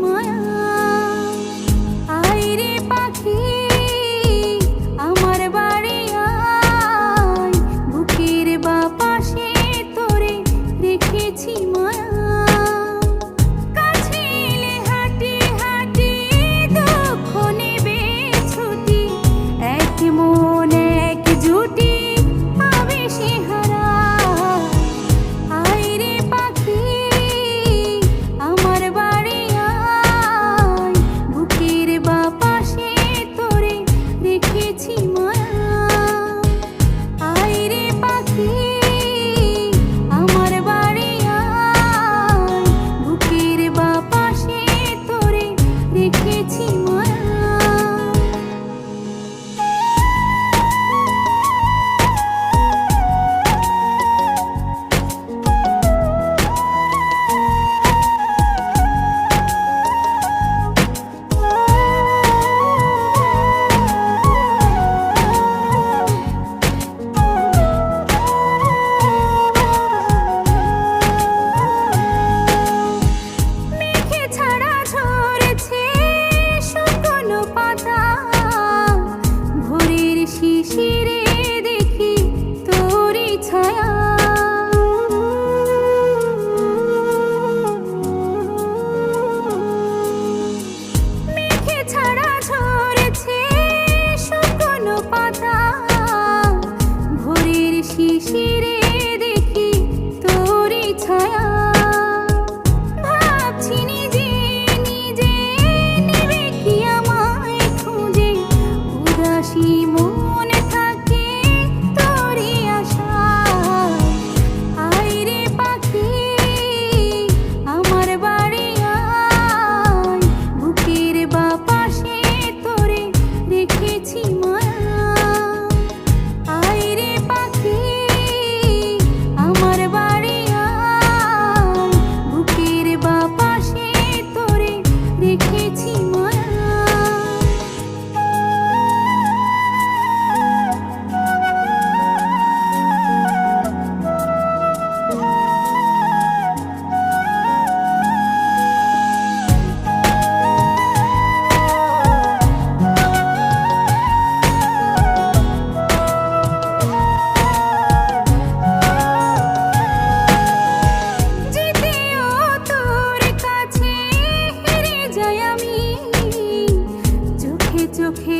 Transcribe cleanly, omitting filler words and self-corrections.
মায়া। আয় রে পাখি আমার বাড়ি আয়, বুকের বাপাশে তোরে রেখেছি মায়া। কাছে এলে হাঁটি হাঁটি দুঃখ নেবে ছুটি, এক মন এক জুটি পাবে সে হারা। আয় রে পাখি আমার বাড়ি আয়, বুকের বাপাশে তোরে রেখেছি মায়া। আয় রে পাখি আমার বাড়ি আয়, বুকের বাপাশে তোরে রেখেছি মায়া। মেঘে ছাড়া ঝরেছে শুকনো পাতা, ভোরের শিশিরে দেখি তোরই ছায়া। মেঘে ছাড়া ঝরেছে শুকনো পাতা, ভোরের শিশিরে দেখি তোরই ছায়া। ভাবছি নিজে নিজে নেবে কি আমায় খুঁজে, উদাসী মন থাকে তোরই আশায়। আয় রে পাখি আমার বাড়ি আয়, বুকের বাপাশে তোরে রেখেছি মায়া। আয় রে পাখি আমার বাড়ি আয়, বুকের বাপাশে তোরে রেখেছি মায়া। যেতেও তোর কাছে হেরে যাই আমি, চোখে চোখে